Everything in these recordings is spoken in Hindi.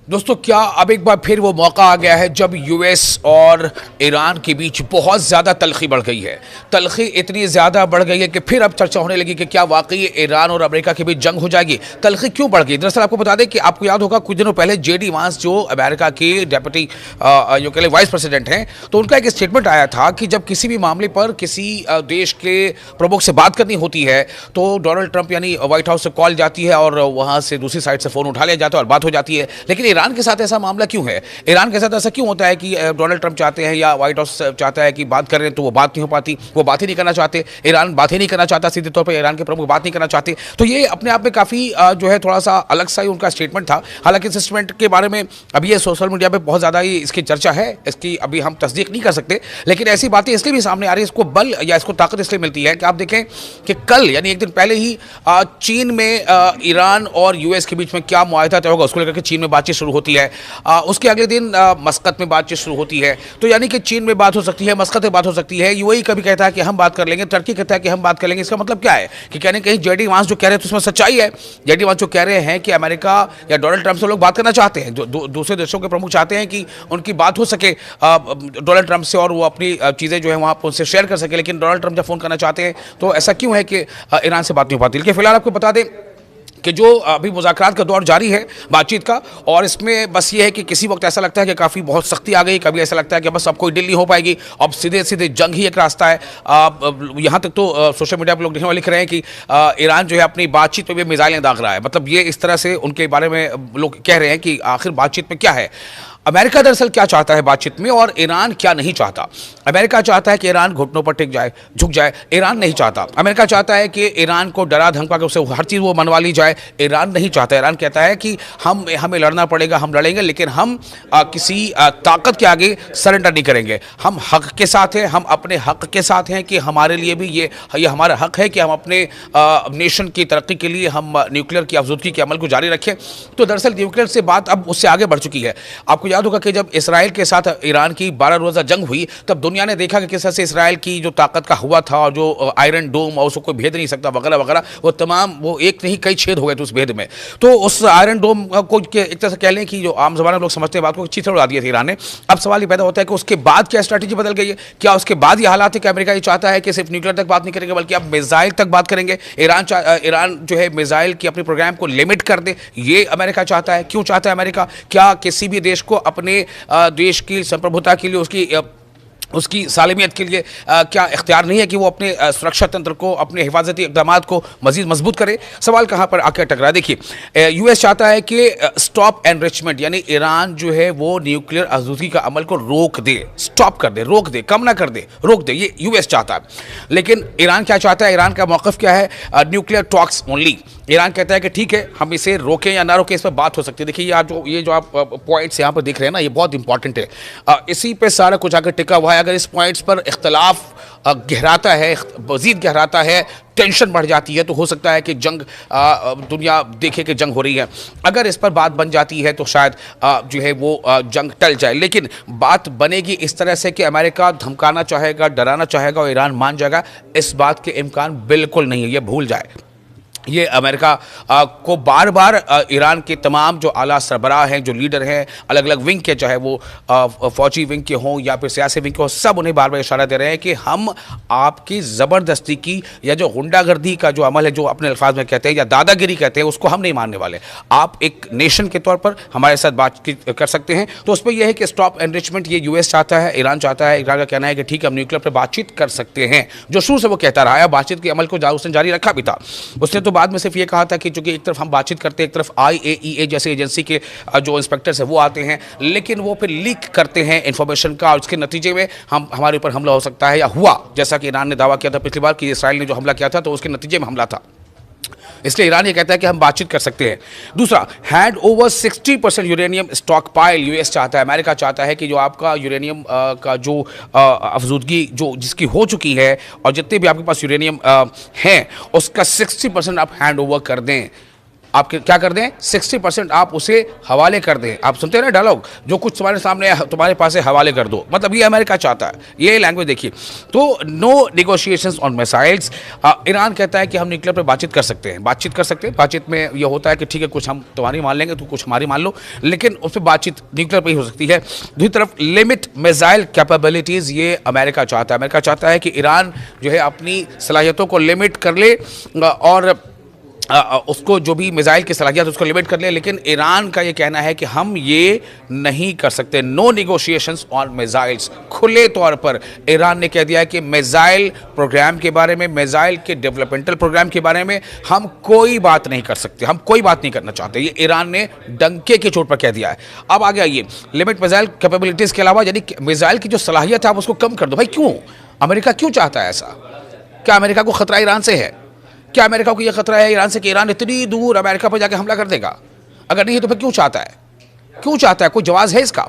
दोस्तों, क्या अब एक बार फिर वो मौका आ गया है जब यूएस और ईरान के बीच बहुत ज़्यादा तलखी बढ़ गई है। तलखी इतनी ज़्यादा बढ़ गई है कि फिर अब चर्चा होने लगी कि क्या वाकई ईरान और अमेरिका के बीच जंग हो जाएगी। तलखी क्यों बढ़ गई? दरअसल आपको बता दें कि आपको याद होगा कुछ दिनों पहले जेडी वांस जो अमेरिका के डेप्यूटी जो कह वाइस प्रेसिडेंट हैं, तो उनका एक स्टेटमेंट आया था कि जब किसी भी मामले पर किसी देश के प्रमुख से बात करनी होती है तो डोनाल्ड ट्रंप यानी व्हाइट हाउस से कॉल जाती है और वहाँ से दूसरी साइड से फ़ोन उठा लिया जाता है और बात हो जाती है। लेकिन ईरान के साथ ऐसा मामला क्यों है? ईरान के साथ ऐसा क्यों होता है कि डोनाल्ड ट्रंप चाहते हैं या व्हाइट हाउस चाहता है कि बात करें तो वो बात नहीं हो पाती, वो बात ही नहीं करना चाहते, ईरान बात ही नहीं करना चाहता, सीधे तौर पर ईरान के प्रमुख बात नहीं करना चाहते। तो ये अपने आप में काफ़ी जो है थोड़ा सा अलग सा ही उनका स्टेटमेंट था। हालांकि इस स्टेटमेंट के बारे में अभी ये सोशल मीडिया पर बहुत ज़्यादा ही इसकी चर्चा है, इसकी अभी हम तस्दीक नहीं कर सकते, लेकिन ऐसी बातें इसलिए भी सामने आ रही है, इसको बल या इसको ताकत इसलिए मिलती है कि आप देखें कि कल यानी एक दिन पहले ही चीन में ईरान और यूएस के बीच में क्या मुआहदा तय होगा उसको लेकर के चीन में बातचीत शुरू होती है। उसके अगले दिन मस्कत में बातचीत शुरू होती है। तो यानी कि चीन में बात हो सकती है, मस्कत में बात हो सकती है, यूएई कभी कहता है कि हम बात कर लेंगे, टर्की कहता है कि हम बात कर लेंगे। इसका मतलब क्या है कि कहने कहीं जेडी वांस जो कह रहे हैं तो उसमें सच्चाई है। जेडी वांस जो कह रहे हैं कि अमेरिका या डोनाल्ड ट्रंप से लोग बात करना चाहते हैं, जो दूसरे देशों के प्रमुख चाहते हैं कि उनकी बात हो सके डोनाल्ड ट्रंप से और वो अपनी चीज़ें जो है वहाँ उनसे शेयर कर सके। लेकिन डोनाल्ड ट्रंप जब फ़ोन करना चाहते हैं तो ऐसा क्यों है कि ईरान से बात नहीं हो पाती? लेकिन फिलहाल आपको बता दें कि जो अभी मुज़ाकरात का दौर जारी है बातचीत का, और इसमें बस ये है कि किसी वक्त ऐसा लगता है कि काफ़ी बहुत सख्ती आ गई, कभी ऐसा लगता है कि बस अब कोई डील नहीं हो पाएगी, अब सीधे सीधे जंग ही एक रास्ता है। यहाँ तक तो सोशल मीडिया पर लोग लिख रहे हैं कि ईरान जो है अपनी बातचीत में भी मिसाइलें दाग रहा है। मतलब ये इस तरह से उनके बारे में लोग कह रहे हैं कि आखिर बातचीत में क्या है। अमेरिका दरअसल क्या चाहता है बातचीत में और ईरान क्या नहीं चाहता? अमेरिका चाहता है कि ईरान घुटनों पर टिक जाए, झुक जाए। ईरान नहीं चाहता। अमेरिका चाहता है कि ईरान को डरा धमका के उसे हर चीज़ वो मनवा ली जाए। ईरान नहीं चाहता। ईरान कहता है कि हमें लड़ना पड़ेगा, हम लड़ेंगे, लेकिन हम किसी ताकत के आगे सरेंडर नहीं करेंगे। हम हक के साथ हैं, हम अपने हक के साथ हैं कि हमारे लिए भी ये हमारा हक है कि हम अपने नेशन की तरक्की के लिए हम न्यूक्लियर की आफजूदगी के अमल को जारी रखें। तो दरअसल न्यूक्लियर से बात अब उससे आगे बढ़ चुकी है। आपको याद होगा कि जब इसराइल के साथ ईरान की 12 रोज़ा जंग हुई तब दुनिया ने देखा कि किस तरह से इसराइल की जो ताकत का हुआ था और जो आयरन डोम और उसको कोई भेद नहीं सकता वगैरह वगैरह, वो तमाम वो एक नहीं कई छेद हो गए थे उस भेद में। तो उस आयरन डोम को एक तरह से कह लें कि जो आम ज़माने में लोग समझते हैं बात को चीथड़ उड़ा दिया था ईरान ने। अब सवाल ये पैदा होता है कि उसके बाद क्या स्ट्रैटेजी बदल गई है? क्या उसके बाद ये हालात है कि अमेरिका ये चाहता है कि सिर्फ न्यूक्लियर तक बात नहीं करेंगे बल्कि अब मिसाइल तक बात करेंगे? ईरान जो है मिसाइल की अपने प्रोग्राम को लिमिट कर दे, ये अमेरिका चाहता है। क्यों चाहता है अमेरिका? क्या किसी भी देश को अपने देश की संप्रभुता के लिए उसकी सालमियत के लिए क्या इख्तियार नहीं है कि वो अपने सुरक्षा तंत्र को, अपने हिफाजती इक़दामात को मज़ीद मजबूत करे? सवाल कहाँ पर आकर टकरा। देखिए, यूएस चाहता है कि स्टॉप एनरिचमेंट यानी ईरान जो है वो न्यूक्लियर आज़ूदगी का अमल को रोक दे, स्टॉप कर दे, रोक दे, कम ना कर दे, रोक दे। ये यूएस चाहता है। लेकिन ईरान क्या चाहता है? ईरान का मौक़िफ़ क्या है? Nuclear talks only. ईरान कहता है कि ठीक है, हम इसे रोकें या ना रोकें, इस पर बात हो सकती है। देखिए ये जो आप पॉइंट्स यहाँ पर देख रहे हैं ना, ये बहुत इंपॉर्टेंट है। इसी पे सारा कुछ आकर टिका हुआ है। अगर इस पॉइंट्स पर इख्तलाफ गहराता है, मज़ीद गहराता है, टेंशन बढ़ जाती है, तो हो सकता है कि जंग दुनिया देखे कि जंग हो रही है। अगर इस पर बात बन जाती है तो शायद जो है वो जंग टल जाए। लेकिन बात बनेगी इस तरह से कि अमेरिका धमकाना चाहेगा, डराना चाहेगा और ईरान मान जाएगा, इस बात के इम्कान बिल्कुल नहीं है। ये भूल जाए। ये अमेरिका को बार बार ईरान के तमाम जो आला सरबराह हैं, जो लीडर हैं अलग अलग विंग के, चाहे वो फौजी विंग के हों या फिर सियासी विंग के हों, सब उन्हें बार बार इशारा दे रहे हैं कि हम आपकी ज़बरदस्ती की या जो गुंडागर्दी का जो अमल है, जो अपने अल्फाज में कहते हैं या दादागिरी कहते हैं, उसको हम नहीं मानने वाले। आप एक नेशन के तौर पर हमारे साथ बातचीत कर सकते हैं। तो उस पर यह है कि स्टॉप एनरिचमेंट ये यूएस चाहता है, ईरान चाहता है। ईरान का कहना है कि ठीक है, हम न्यूक्लियर पर बातचीत कर सकते हैं, जो शुरू से वो कहता रहा है। बातचीत के अमल को उसने जारी रखा भी था। उसने तो बाद में सिर्फ ये कहा था कि चूंकि एक तरफ हम बातचीत करते हैं, एक तरफ IAEA जैसे एजेंसी के जो इंस्पेक्टर्स हैं वो आते हैं, लेकिन वो फिर लीक करते हैं इंफॉर्मेशन का और उसके नतीजे में हमारे ऊपर हमला हो सकता है या हुआ, जैसा कि ईरान ने दावा किया था पिछली बार कि इसराइल ने जो हमला किया था तो उसके नतीजे में हमला था। इसलिए ईरान ये कहता है कि हम बातचीत कर सकते हैं। दूसरा, hand over 60% uranium stock pile US चाहता है। अमेरिका चाहता है कि जो आपका यूरेनियम का जो अफजूदगी जो जिसकी हो चुकी है और जितने भी आपके पास यूरेनियम हैं उसका 60% आप हैंड ओवर कर दें। आप क्या कर दें, 60% आप उसे हवाले कर दें। आप सुनते हैं ना डायलॉग, जो कुछ तुम्हारे सामने है तुम्हारे पास है हवाले कर दो, मतलब ये अमेरिका चाहता है, ये लैंग्वेज देखिए। तो no negotiations on missiles. Iran कहता है कि हम न्यूक्लियर पर बातचीत कर सकते हैं, बातचीत में ये होता है कि ठीक है कुछ हम तुम्हारी मान लेंगे, तो कुछ हमारी मान लो, लेकिन उस पर बातचीत न्यूक्लियर पर ही हो सकती है। दूसरी तरफ लिमिट मिसाइल कैपेबिलिटीज़, ये अमेरिका चाहता है। अमेरिका चाहता है कि ईरान जो है अपनी सलाहियतों को लिमिट कर ले और उसको जो भी मिसाइल की सलाहियत उसको लिमिट कर ले, लेकिन ईरान का ये कहना है कि हम ये नहीं कर सकते। No negotiations on missiles. खुले तौर पर ईरान ने कह दिया है कि मिसाइल प्रोग्राम के बारे में, मिसाइल के डेवलपमेंटल प्रोग्राम के बारे में हम कोई बात नहीं कर सकते, हम कोई बात नहीं करना चाहते। ये ईरान ने डंके की चोट पर कह दिया है। अब आ गया ये लिमिट मिसाइल कैपेबिलिटीज़ के अलावा, यानी मिसाइल की जो सलाहियत है आप उसको कम कर दो। भाई क्यों, अमेरिका क्यों चाहता है ऐसा? क्या अमेरिका को खतरा ईरान से है? क्या अमेरिका को यह खतरा है ईरान से कि ईरान इतनी दूर अमेरिका पर जाकर हमला कर देगा? अगर नहीं है तो फिर क्यों चाहता है, क्यों चाहता है? कोई जवाब है इसका?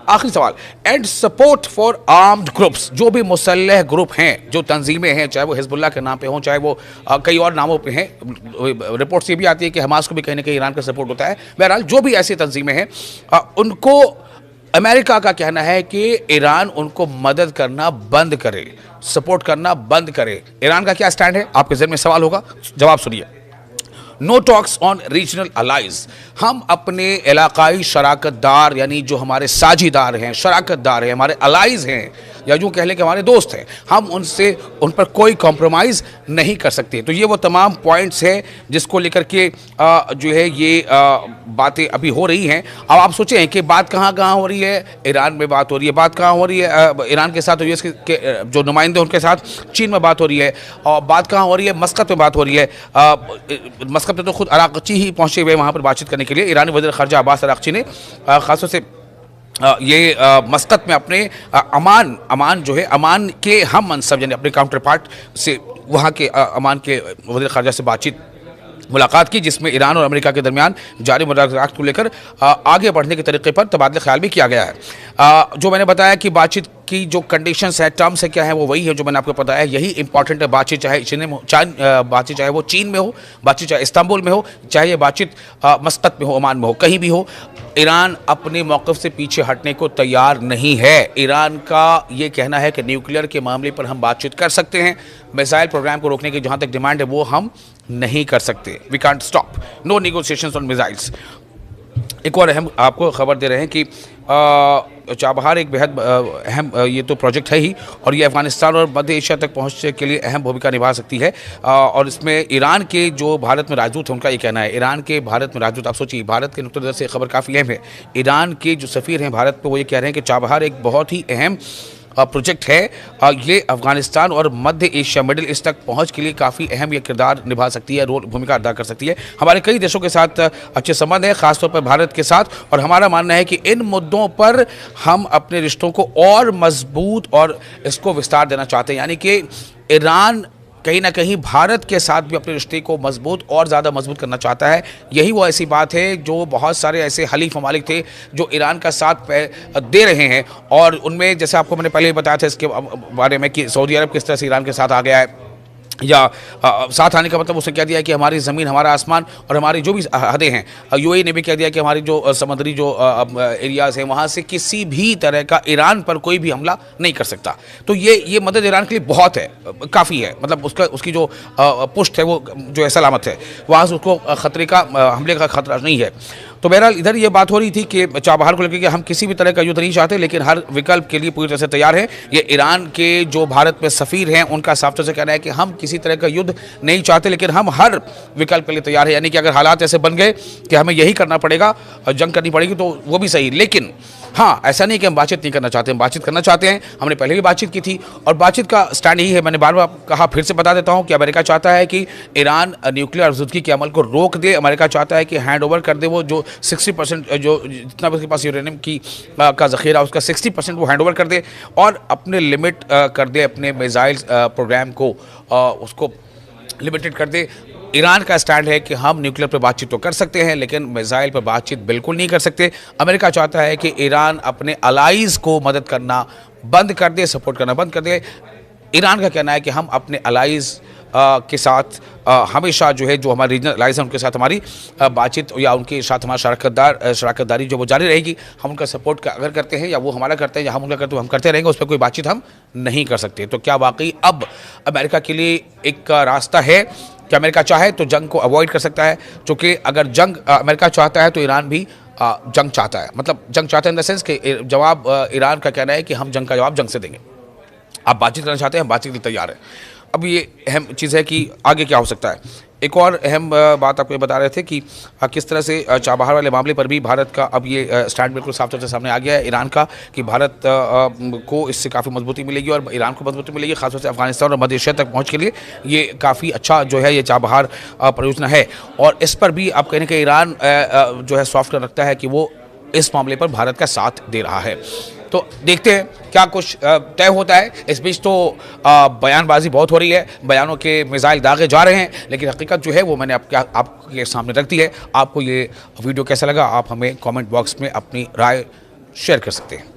आखिरी सवाल, and support for armed groups, जो भी मुसल्लह ग्रुप हैं, जो तंजीमें हैं, चाहे वो हिजबुल्लाह के नाम पे हों, चाहे वो कई और नामों पे हैं। रिपोर्ट्स ये भी आती है कि हमास को भी कहीं ना कहीं ईरान का सपोर्ट होता है। बहरहाल जो भी ऐसी तंजीमें हैं, उनको अमेरिका का कहना है कि ईरान उनको मदद करना बंद करे, सपोर्ट करना बंद करे। ईरान का क्या स्टैंड है, आपके ज़हन में सवाल होगा, जवाब सुनिए। No talks on regional allies. हम अपने इलाकाई शराकतदार, यानी जो हमारे साझीदार हैं, शराकतदार हैं, हमारे अलाइज हैं, या यूँ कह लें कि हमारे दोस्त हैं, हम उन पर कोई कॉम्प्रोमाइज़ नहीं कर सकते। तो ये वो तमाम पॉइंट्स हैं जिसको लेकर के जो है ये बातें अभी हो रही हैं। अब आप सोचें कि बात कहाँ हो रही है, ईरान में बात हो रही है। बात कहाँ हो रही है, ईरान के साथ, यूएस के जो नुमाइंदे उनके साथ चीन में बात हो रही है। और बात कहाँ हो रही है, मस्कत में बात हो रही है। मस्कत में तो खुद अराक़ची ही पहुँचे हुए वहाँ पर बातचीत करने के लिए। ईरानी वज़ीर ख़ारजा अब्बास अराक़ची ने ख़ासतौर से ये मस्कत में अपने अमान जो है, अमान के हम मनसब यानी अपने काउंटर पार्ट से, वहाँ के अमान के वज़ीर ख़ारजा से मुलाकात की, जिसमें ईरान और अमेरिका के दरमियान जारी मुज़ाकरात को लेकर आगे बढ़ने के तरीके पर तबादला ख्याल भी किया गया है। जो मैंने बताया कि बातचीत की जो कंडीशंस है, टर्म्स है, क्या है, वो वही है जो मैंने आपको बताया। यही इंपॉर्टेंट है। बातचीत चाहे बातचीत चाहे वो चीन में हो, बातचीत चाहे इस्तांबुल में हो, चाहे ये बातचीत मस्कत में हो, ओमान में हो, कहीं भी हो, ईरान अपने मौक़िफ़ से पीछे हटने को तैयार नहीं है। ईरान का ये कहना है कि न्यूक्लियर के मामले पर हम बातचीत कर सकते हैं, मिसाइल प्रोग्राम को रोकने की जहाँ तक डिमांड है वो हम नहीं कर सकते। We can't stop, no negotiations on missiles. एक और अहम आपको खबर दे रहे हैं कि चाबहार एक बेहद अहम ये तो प्रोजेक्ट है ही, और ये अफ़गानिस्तान और मध्य एशिया तक पहुंचने के लिए अहम भूमिका निभा सकती है। और इसमें ईरान के जो भारत में राजदूत हैं उनका ये कहना है, ईरान के भारत में राजदूत, आप सोचिए भारत के नुक्ते नज़र से खबर काफ़ी अहम है। ईरान के जो सफ़ीर हैं भारत पर, वो ये कह रहे हैं कि चाबहार एक बहुत ही अहम प्रोजेक्ट है। ये अफ़गानिस्तान और मध्य एशिया, मिडिल ईस्ट तक पहुंच के लिए काफ़ी अहम ये किरदार निभा सकती है, भूमिका अदा कर सकती है। हमारे कई देशों के साथ अच्छे संबंध हैं, ख़ासतौर पर भारत के साथ, और हमारा मानना है कि इन मुद्दों पर हम अपने रिश्तों को और मजबूत और इसको विस्तार देना चाहते हैं। यानी कि ईरान कहीं ना कहीं भारत के साथ भी अपने रिश्ते को मजबूत और ज़्यादा मजबूत करना चाहता है। यही वो ऐसी बात है जो बहुत सारे ऐसे हलीफ ममालिक थे जो ईरान का साथ दे रहे हैं, और उनमें जैसे आपको मैंने पहले ही बताया था इसके बारे में कि सऊदी अरब किस तरह से ईरान के साथ आ गया है, या साथ आने का मतलब उसने कह दिया कि हमारी ज़मीन, हमारा आसमान और हमारी जो भी हदें हैं, यूएई ने भी कह दिया कि हमारी जो समुद्री जो एरियाज़ हैं वहाँ से किसी भी तरह का ईरान पर कोई भी हमला नहीं कर सकता। तो ये मदद ईरान के लिए बहुत है, काफ़ी है, मतलब उसकी जो पुष्ट है वो जो है सलामत है, वहाँ से उसको ख़तरे का, हमले का खतरा नहीं है। तो बहरहाल इधर ये बात हो रही थी कि चाबहार को लेकर कि हम किसी भी तरह का युद्ध नहीं चाहते, लेकिन हर विकल्प के लिए पूरी तरह से तैयार हैं। ये ईरान के जो भारत में सफ़ीर हैं उनका साफ तौर से कहना है कि हम किसी तरह का युद्ध नहीं चाहते, लेकिन हम हर विकल्प के लिए तैयार हैं। यानी कि अगर हालात ऐसे बन गए कि हमें यही करना पड़ेगा, जंग करनी पड़ेगी, तो वो भी सही। लेकिन हाँ, ऐसा नहीं कि हम बातचीत नहीं करना चाहते, हम बातचीत करना चाहते हैं। हमने पहले भी बातचीत की थी, और बातचीत का स्टैंड यही है, मैंने बार बार कहा, फिर से बता देता हूँ कि अमेरिका चाहता है कि ईरान न्यूक्लियर आज़ूदगी के अमल को रोक दे। अमेरिका चाहता है कि हैंड ओवर कर दे वो जो 60% जो जितना भी उसके पास यूरेनियम का ज़ख़ीरा, उसका 60% वो हैंड ओवर कर दे, और अपने लिमिट कर दे, अपने मिसाइल प्रोग्राम को उसको लिमिटेड कर दे। ईरान का स्टैंड है कि हम न्यूक्लियर पर बातचीत तो कर सकते हैं, लेकिन मिसाइल पर बातचीत बिल्कुल नहीं कर सकते। अमेरिका चाहता है कि ईरान अपने अलाइज़ को मदद करना बंद कर दे, सपोर्ट करना बंद कर दे। ईरान का कहना है कि हम अपने अलाइज़ के साथ हमेशा जो है, जो हमारे रीजनल एलाइज हैं उनके साथ हमारी बातचीत या उनके साथ हमारी शराकतदारी जो वो जारी रहेगी। हम उनका सपोर्ट अगर करते हैं या वो हमारा करते हैं या हम उनका करते हैं, हम करते रहेंगे, उस पर कोई बातचीत हम नहीं कर सकते। तो क्या वाकई अब अमेरिका के लिए एक रास्ता है कि अमेरिका चाहे तो जंग को अवॉइड कर सकता है? चूँकि अगर जंग अमेरिका चाहता है तो ईरान भी जंग चाहता है, मतलब जंग चाहता है इन द सेंस कि जवाब ईरान का कहना है कि हम जंग का जवाब जंग से देंगे। आप बातचीत करना चाहते हैं, हम बातचीत के लिए तैयार हैं। अब ये अहम चीज़ है कि आगे क्या हो सकता है। एक और अहम बात आपको ये बता रहे थे कि किस तरह से चाबहार वाले मामले पर भी भारत का अब ये स्टैंड बिल्कुल साफ तौर से सामने आ गया है ईरान का, कि भारत को इससे काफ़ी मजबूती मिलेगी और ईरान को मजबूती मिलेगी, खासतौर से अफगानिस्तान और मध्य एशिया तक पहुँच के लिए ये काफ़ी अच्छा जो है ये चाबहार परियोजना है। और इस पर भी आप कहने के ईरान जो है सॉफ्ट रखता है कि वो इस मामले पर भारत का साथ दे रहा है। तो देखते हैं क्या कुछ तय होता है। इस बीच तो बयानबाजी बहुत हो रही है, बयानों के मिसाइल दागे जा रहे हैं, लेकिन हकीकत जो है वो मैंने आपके सामने रख दी है। आपको ये वीडियो कैसा लगा, आप हमें कमेंट बॉक्स में अपनी राय शेयर कर सकते हैं।